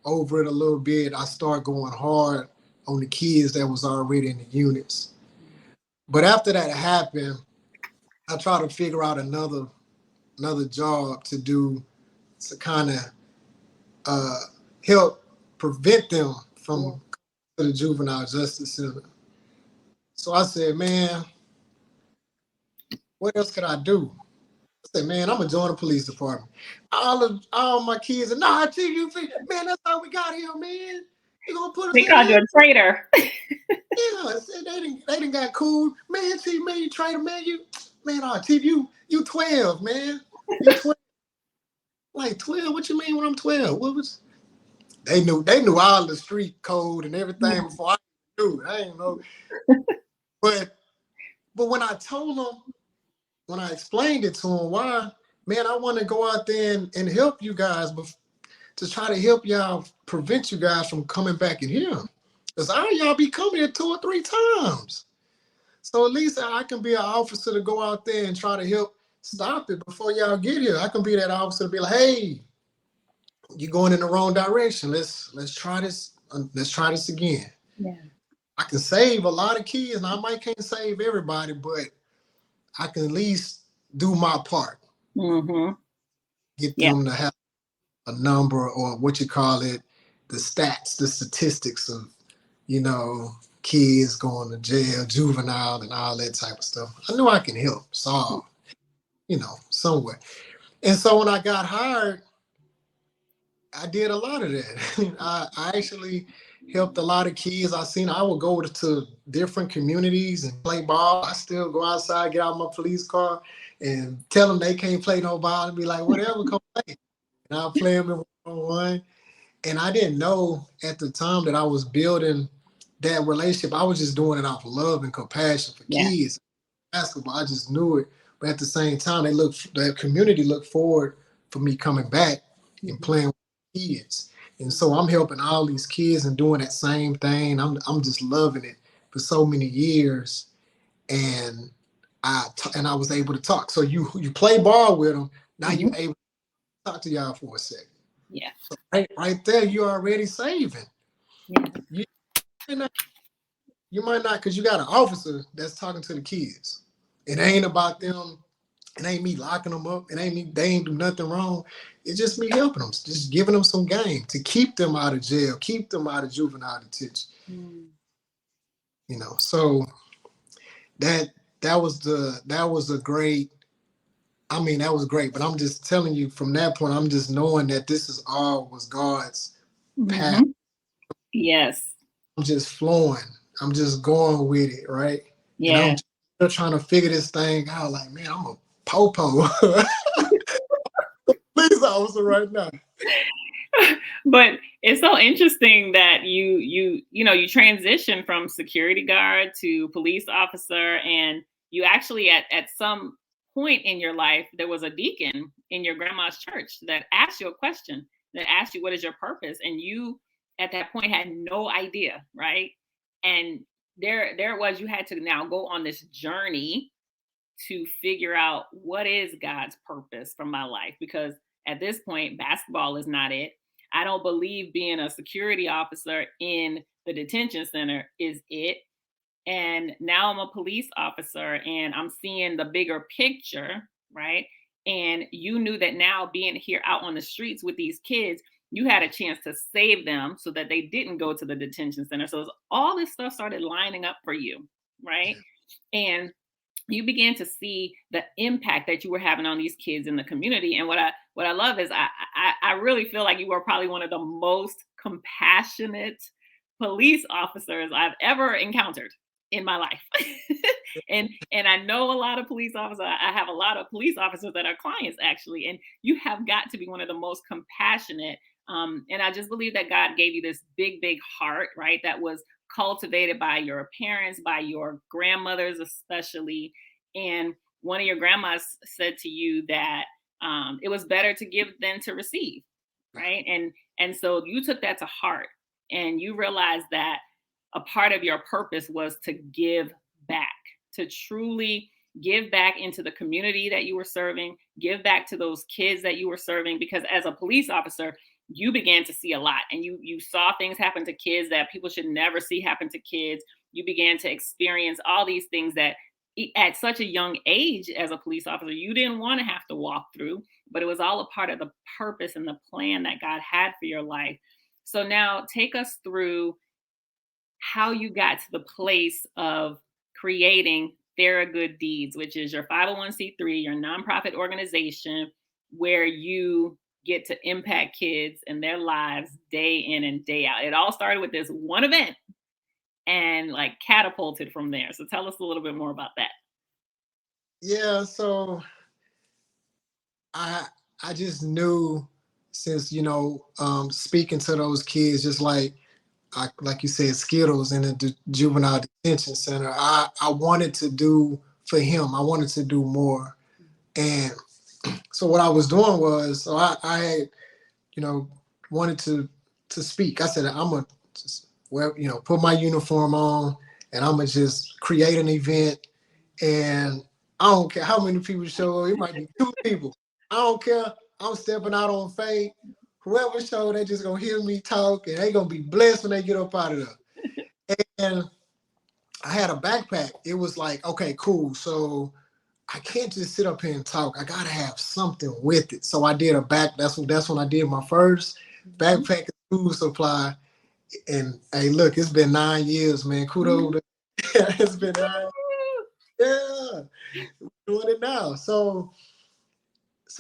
over it a little bit, I started going hard on the kids that was already in the units. But after that happened, I tried to figure out another job to do to kind of uh, help prevent them Yeah. from to the juvenile justice center. So I said, man, what else could I do? I said, man, I'm gonna join the police department. All my kids, and nah, you, man, that's how we got here, man. You gonna put us They in called you here? a traitor. Yeah, I said they didn't got cool, man. T, man, you traitor, man. Man, T, you 12, man. You 12, like 12. What you mean when I'm 12? What was? They knew all the street code and everything Yeah. before I knew. I didn't know, but when I told them, when I explained it to them, why, man, I want to go out there and help you guys, but to try to help y'all prevent you guys from coming back in here. Because y'all be coming here 2 or 3 times. So at least I can be an officer to go out there and try to help stop it before y'all get here. I can be that officer to be like, hey, you're going in the wrong direction. Let's try this. Let's try this again. Yeah. I can save a lot of kids, and I might can't save everybody, but I can at least do my part. Mm-hmm. Get Yeah. them to have a number, or what you call it, the stats, the statistics of, kids going to jail, juvenile, and all that type of stuff. I knew I can help solve, somewhere. And so when I got hired, I did a lot of that. I actually helped a lot of kids. I would go to different communities and play ball. I still go outside, get out my police car, and tell them they can't play no ball, and be like, whatever, come play. And I'll play them in one-on-one. And I didn't know at the time that I was building that relationship. I was just doing it out of love and compassion for Yeah. kids. Basketball, I just knew it. But at the same time, the community looked forward for me coming back and Mm-hmm. playing with kids. And so I'm helping all these kids and doing that same thing. I'm just loving it for so many years. And I was able to talk. So you play ball with them. Now you Mm-hmm. able to talk to y'all for a second. Yeah. So right there, you're already saving. Yeah. You might not, because you got an officer that's talking to the kids. It ain't about them. It ain't me locking them up. It ain't me. They ain't do nothing wrong. It's just me helping them, just giving them some game to keep them out of jail, keep them out of juvenile detention. Mm. So that that was a great. I mean, that was great. But I'm just telling you, from that point, I'm just knowing that this is all was God's path. Mm-hmm. Yes. I'm just flowing. I'm just going with it, right? And I'm Yeah. still trying to figure this thing out. Like, man, I'm a popo police officer right now. But it's so interesting that you transition from security guard to police officer, and you actually at some point in your life there was a deacon in your grandma's church that asked you a question, that asked you what is your purpose, and you at that point had no idea, right? And there it was, you had to now go on this journey to figure out what is God's purpose for my life, because at this point basketball is not it. I don't believe being a security officer in the detention center is it. And now I'm a police officer and I'm seeing the bigger picture, right? And you knew that now being here out on the streets with these kids, you had a chance to save them so that they didn't go to the detention center. So all this stuff started lining up for you, right? And you began to see the impact that you were having on these kids in the community. And what I love is I really feel like you were probably one of the most compassionate police officers I've ever encountered in my life. and I know a lot of police officers. I have a lot of police officers that are clients actually, and you have got to be one of the most compassionate. And I just believe that God gave you this big heart, right? That was cultivated by your parents, by your grandmothers, especially. And one of your grandmas said to you that it was better to give than to receive, right? And so you took that to heart, and you realized that a part of your purpose was to give back, to truly give back into the community that you were serving, give back to those kids that you were serving, because as a police officer, you began to see a lot, and you saw things happen to kids that people should never see happen to kids. You began to experience all these things that at such a young age as a police officer you didn't want to have to walk through, but it was all a part of the purpose and the plan that God had for your life. So now take us through how you got to the place of creating Theragood Deeds, which is your 501c3, your nonprofit organization, where you get to impact kids and their lives day in and day out. It all started with this one event and like catapulted from there. So tell us a little bit more about that. Yeah, so I I just knew, since speaking to those kids, just like you said, Skittles in the juvenile detention center. I wanted to do for him. I wanted to do more, and so what I was doing was, so I had, you know wanted to speak. I said, I'm gonna just put my uniform on, and I'm gonna just create an event, and I don't care how many people show up. It might be 2 people. I don't care. I'm stepping out on faith. Whoever show, they just gonna hear me talk, and they gonna be blessed when they get up out of there. And I had a backpack. It was like, okay, cool. So I can't just sit up here and talk. I gotta have something with it. So I did a back. That's when I did my first backpack and school supply. And hey, look, it's been 9 years, man. Kudos. It's been 9. Yeah, doing it now. So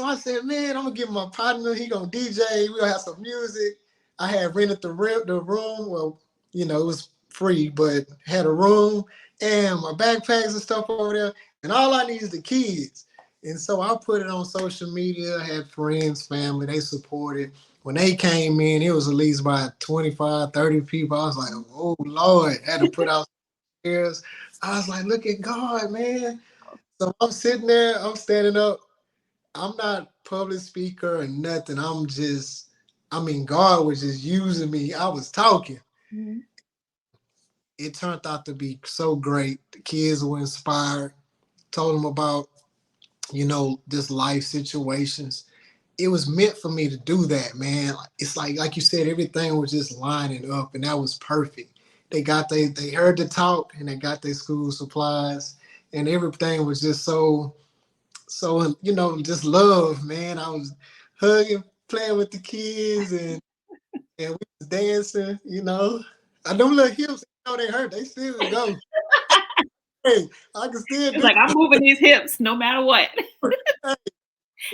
I said, man, I'm gonna give my partner. He gonna DJ. We gonna have some music. I had rented the room. Well, it was free, but had a room and my backpacks and stuff over there. And all I need is the kids. And so I put it on social media. I had friends, family. They supported. When they came in, it was at least about 25, 30 people. I was like, oh Lord, had to put out stairs. I was like, look at God, man. So I'm sitting there. I'm standing up. I'm not public speaker or nothing. God was just using me. I was talking. Mm-hmm. It turned out to be so great. The kids were inspired. Told them about, just life situations. It was meant for me to do that, man. It's like you said, everything was just lining up, and that was perfect. They heard the talk, and they got their school supplies, and everything was just so just love, man. I was hugging, playing with the kids, and we was dancing. I don't let hips, they hurt. They still go. Hey, I can still It's do like, I'm moving these hips no matter what. it.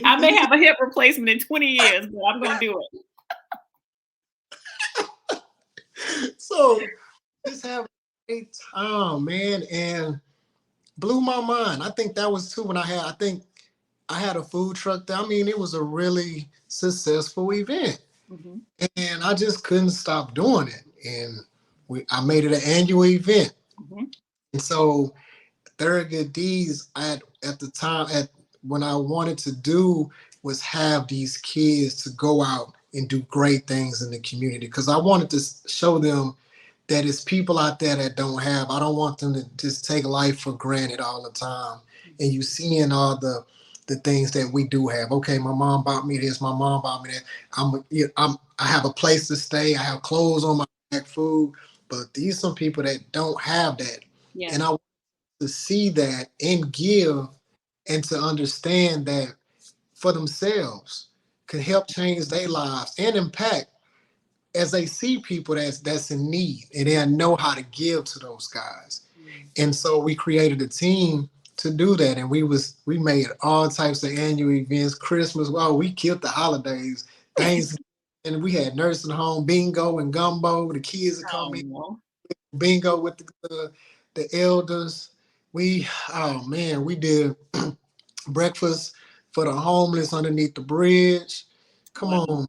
I may have a hip replacement in 20 years, but I'm gonna do it. So just have a great time, man, and blew my mind. I think that was too when I think I had a food truck there. I mean, it was a really successful event. Mm-hmm. And I just couldn't stop doing it. And I made it an annual event. Mm-hmm. And so Theragood D's at the time, at when I wanted to do was have these kids to go out and do great things in the community, because I wanted to show them that it's people out there that don't have. I don't want them to just take life for granted all the time. And you seeing all the things that we do have. Okay, my mom bought me this. My mom bought me that. I have a place to stay. I have clothes on my back, food. But these some people that don't have that. Yeah. And I want to see that and give, and to understand that for themselves can help change their lives and impact as they see people that's in need, and they know how to give to those guys. And so we created a team to do that, and we made all types of annual events. Christmas, well, we killed the holidays. Thanksgiving, and we had nursing home bingo and gumbo. The kids would come in, bingo with the elders. We did breakfast for the homeless underneath the bridge. Come on.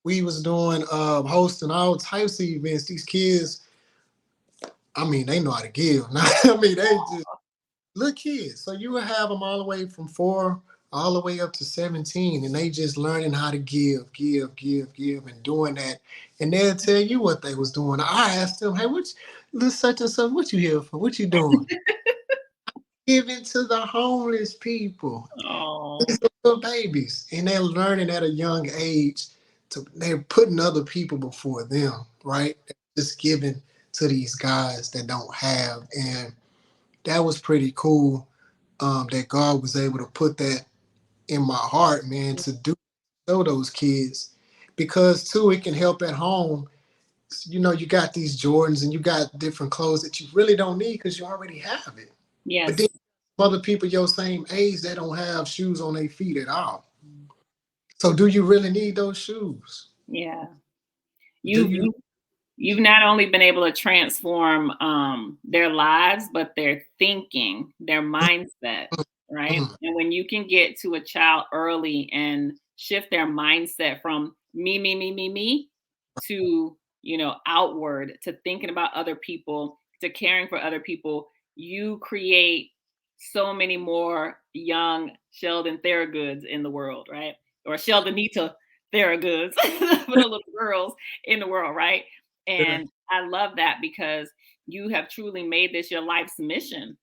We was doing hosting all types of events. These kids, they know how to give. They just little kids. So you would have them all the way from 4 all the way up to 17, and they just learning how to give, and doing that. And they'll tell you what they was doing. I asked them, hey, Little such and such, what you here for? What you doing? Giving to the homeless people. Oh, These little babies, and they're learning at a young age they're putting other people before them, right? Just giving to these guys that don't have, and that was pretty cool. That God was able to put that in my heart, man, to do show those kids, because too it can help at home. You know, you got these Jordans and you got different clothes that you really don't need because you already have it. But then yes. other people your same age that don't have shoes on their feet at all. So do you really need those shoes? Yeah. Do You've you you you've not only been able to transform their lives, but their thinking, their mindset, right? mm, And when you can get to a child early and shift their mindset from me to, outward, to thinking about other people, to caring for other people, you create so many more young Sheldon Theragoods in the world, right? Or Sheldonita Theragoods for the little girls in the world, right? yeah, And I love that because you have truly made this your life's mission,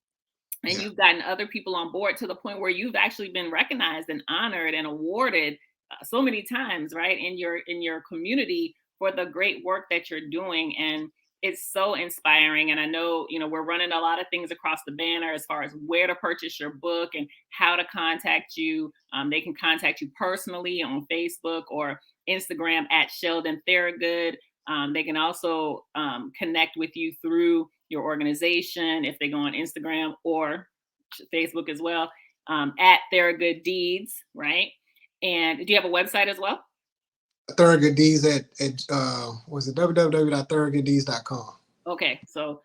and yeah. you've gotten other people on board to the point where you've actually been recognized and honored and awarded so many times, right, in your community for the great work that you're doing. And it's so inspiring. And I know, we're running a lot of things across the banner as far as where to purchase your book and how to contact you. They can contact you personally on Facebook or Instagram at Sheldon Theragood. They can also connect with you through your organization if they go on Instagram or Facebook as well, at Theragood Deeds, right? And do you have a website as well? Thurgood D's at was it www.thurgooddees.com. Okay, so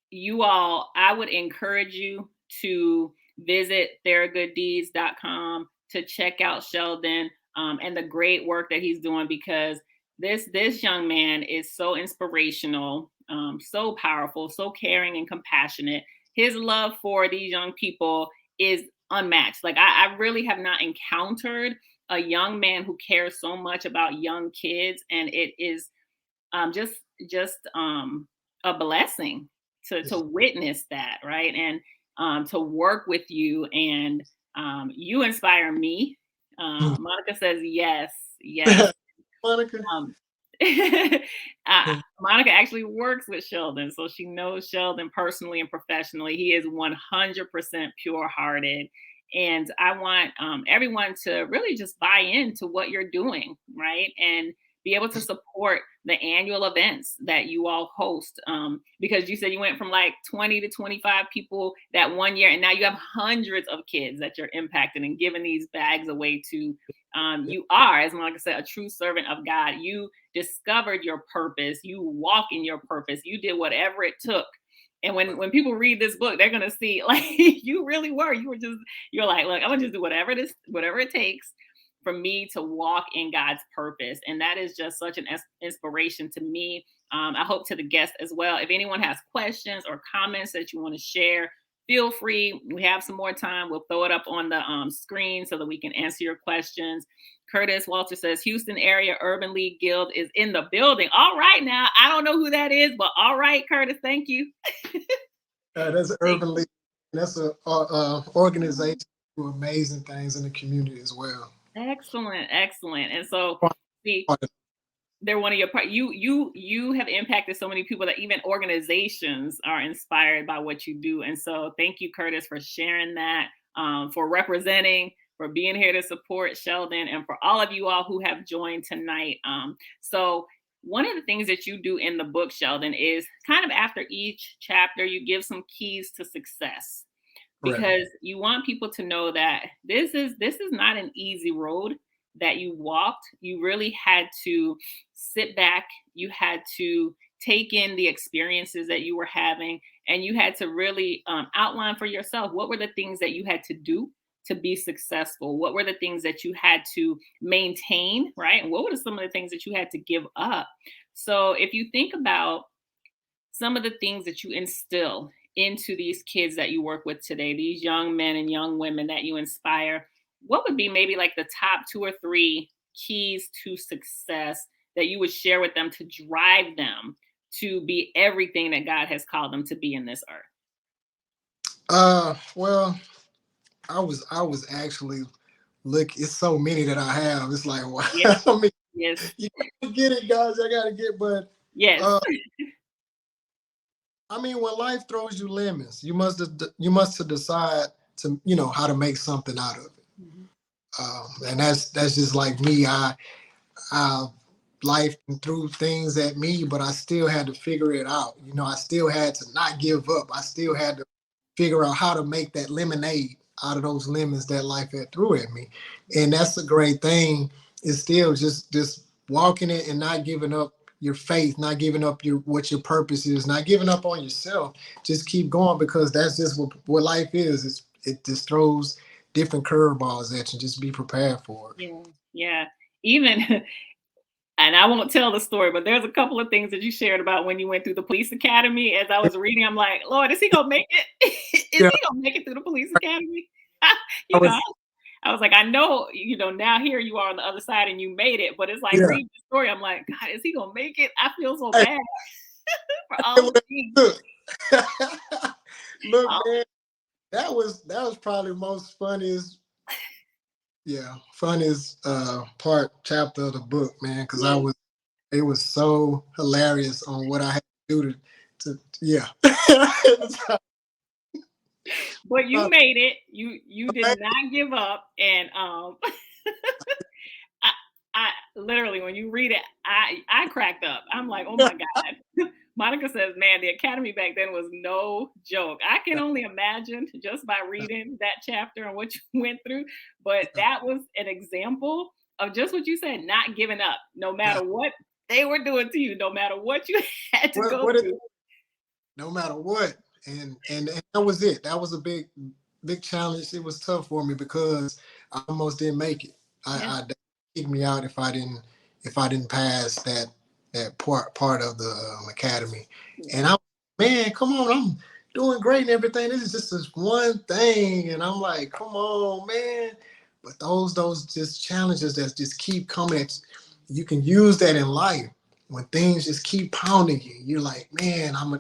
you all, I would encourage you to visit theragooddeeds.com to check out Sheldon, and the great work that he's doing, because this young man is so inspirational, so powerful, so caring and compassionate. His love for these young people is unmatched. Like I really have not encountered a young man who cares so much about young kids, and it is just a blessing to witness that, right? And to work with you, and you inspire me. Mm. Monica says yes, yes. Monica. um, Monica actually works with Sheldon, so she knows Sheldon personally and professionally. He is 100% pure hearted. And I want everyone to really just buy into what you're doing, right? And be able to support the annual events that you all host. Because you said you went from like 20 to 25 people that one year, and now you have hundreds of kids that you're impacting and giving these bags away to. You are, as Monica said, a true servant of God. You discovered your purpose. You walk in your purpose. You did whatever it took. And when people read this book, they're gonna see like you really were. You're like, look, I'm gonna just do whatever it takes for me to walk in God's purpose. And that is just such an inspiration to me. I hope to the guests as well. If anyone has questions or comments that you want to share, feel free. We have some more time. We'll throw it up on the screen so that we can answer your questions. Curtis Walter says Houston Area Urban League Guild is in the building. All right, now I don't know who that is, but all right, Curtis, thank you. That's an Thank urban league. That's a organization do amazing things in the community as well. Excellent, excellent. And so, see, they're one of your part. You have impacted so many people that even organizations are inspired by what you do. And so thank you, Curtis, for sharing that, for representing, for being here to support Sheldon, and for all of you all who have joined tonight. So one of the things that you do in the book, Sheldon, is kind of after each chapter you give some keys to success, Correct. because you want people to know that this is not an easy road that you walked. You really had to sit back, you had to take in the experiences that you were having, and you had to really outline for yourself what were the things that you had to do to be successful, what were the things that you had to maintain, right, and what were some of the things that you had to give up. So if you think about some of the things that you instill into these kids that you work with today, these young men and young women that you inspire, what would be maybe like the top two or three keys to success that you would share with them to drive them to be everything that God has called them to be in this earth? Well, I was actually look. It's so many that I have. It's like, wow. Yes, I mean, yes, you gotta get it, guys. I gotta get, but yes. uh, I mean, when life throws you lemons, you must decide to how to make something out of it. Mhm. And that's just like me. I life threw things at me, but I still had to figure it out. I still had to not give up. I still had to figure out how to make that lemonade out of those lemons that life had threw at me. And that's a great thing. Is still just walking it and not giving up your faith, not giving up what your purpose is, not giving up on yourself. Just keep going, because that's just what life is. It just throws different curveballs at you. Just be prepared for it. Yeah, yeah. Even and I won't tell the story, but there's a couple of things that you shared about when you went through the police academy. As I was reading, I'm like, Lord, is he gonna make it? Is Yeah, he gonna make it through the police academy? I you know, was. I was like, I know, now here you are on the other side and you made it, but it's like Yeah. reading the story. I'm like, God, is he gonna make it? I feel so Hey, bad for all the look, things. look, look, Oh, man. That was probably the most funniest, yeah, funniest part chapter of the book, man. Because yes. it was so hilarious on what I had to do to yeah. But you made it. You did not give up, and I, I literally, when you read it, I cracked up. I'm like, oh my God. Monica says, man, the academy back then was no joke. I can only imagine just by reading that chapter and what you went through. But that was an example of just what you said, not giving up, no matter what they were doing to you, no matter what you had to go what it, through. no matter what, and that was it. That was a big challenge. It was tough for me because I almost didn't make it. Yeah. I kicked me out if I didn't pass that part of the academy. Yeah. And man, come on, I'm doing great and everything. This is just this one thing, and I'm like, come on, man. But those just challenges that just keep coming at you. You can use that in life when things just keep pounding you. You're like, man, I'm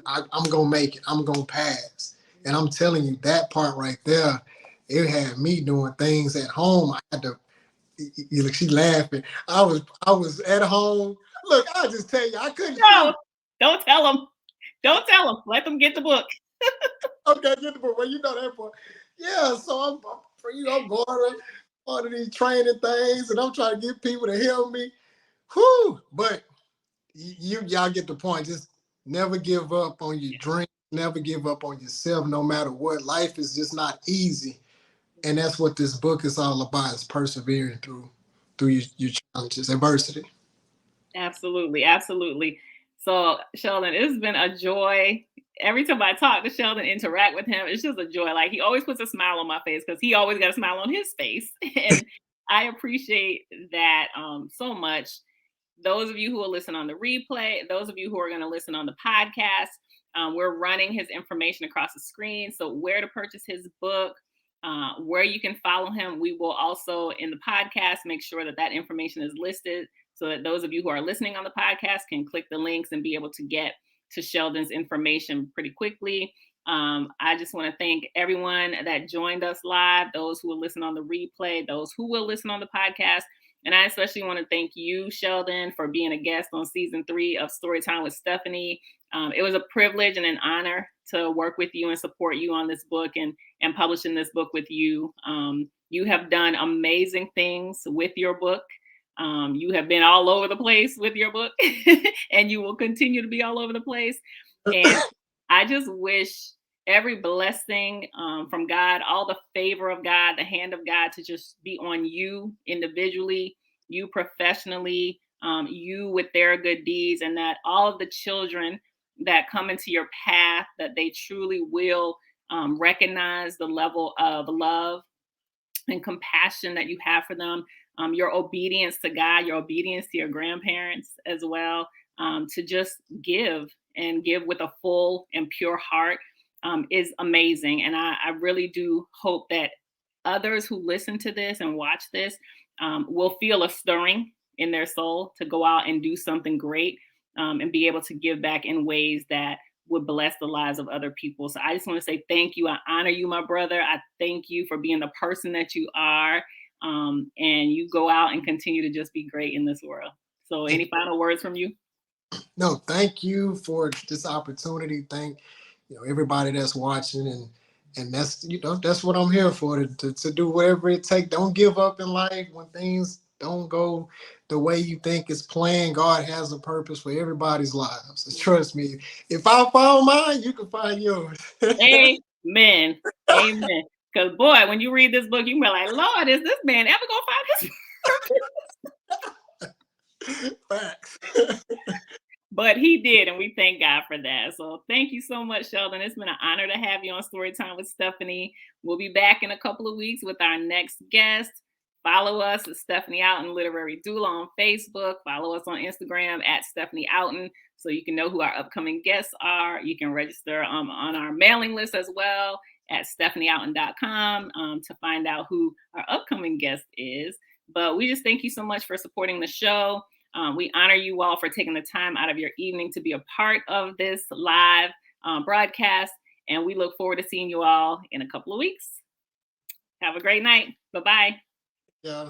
gonna make it. I'm gonna pass. And I'm telling you, that part right there, it had me doing things at home. I had to. Look, she laughing. I was at home. Look, I just tell you, I couldn't No, sleep. don't tell them. Don't tell them. Let them get the book. Okay, get the book. Well, you know that part. Yeah, so I'm going to one of these training things, and I'm trying to get people to help me. Whew. But y'all get the point. Just never give up on your dream. Never give up on yourself, no matter what. Life is just not easy, and that's what this book is all about: is persevering through your challenges, adversity. Absolutely, absolutely. So, Sheldon, it's been a joy. Every time I talk to Sheldon, interact with him, it's just a joy. Like he always puts a smile on my face because he always got a smile on his face, and I appreciate that so much. Those of you who will listen on the replay, those of you who are going to listen on the podcast, we're running his information across the screen. So, where to purchase his book, where you can follow him, we will also in the podcast make sure that that information is listed so that those of you who are listening on the podcast can click the links and be able to get to Sheldon's information pretty quickly. I just want to thank everyone that joined us live, those who will listen on the replay, those who will listen on the podcast. And I especially want to thank you, Sheldon, for being a guest on season 3 of Storytime with Stephanie. It was a privilege and an honor to work with you and support you on this book and publishing this book with you. You have done amazing things with your book. You have been all over the place with your book, and you will continue to be all over the place. And I just wish every blessing from God, all the favor of God, the hand of God to just be on you individually, you professionally, you with their good deeds, and that all of the children that come into your path, that they truly will recognize the level of love and compassion that you have for them, your obedience to God, your obedience to your grandparents as well, to just give and give with a full and pure heart is amazing. And I really do hope that others who listen to this and watch this will feel a stirring in their soul to go out and do something great and be able to give back in ways that would bless the lives of other people. So I just want to say thank you. I honor you, my brother. I thank you for being the person that you are. And you go out and continue to just be great in this world. So any final words from you? No, thank you for this opportunity. Thank everybody that's watching, and that's that's what I'm here for, to do whatever it takes. Don't give up in life when things don't go the way you think it's planned. God has a purpose for everybody's lives. So trust me. If I found mine, you can find yours. Amen. Amen. Because boy, when you read this book, you can be like, Lord, is this man ever gonna find his Facts. But he did, and we thank God for that. So thank you so much, Sheldon. It's been an honor to have you on Storytime with Stephanie. We'll be back in a couple of weeks with our next guest. Follow us at Stephanie Outen Literary Doula on Facebook. Follow us on Instagram at Stephanie Outen so you can know who our upcoming guests are. You can register on our mailing list as well at stephanieouten.com to find out who our upcoming guest is. But we just thank you so much for supporting the show. We honor you all for taking the time out of your evening to be a part of this live broadcast. And we look forward to seeing you all in a couple of weeks. Have a great night. Bye-bye. Yeah.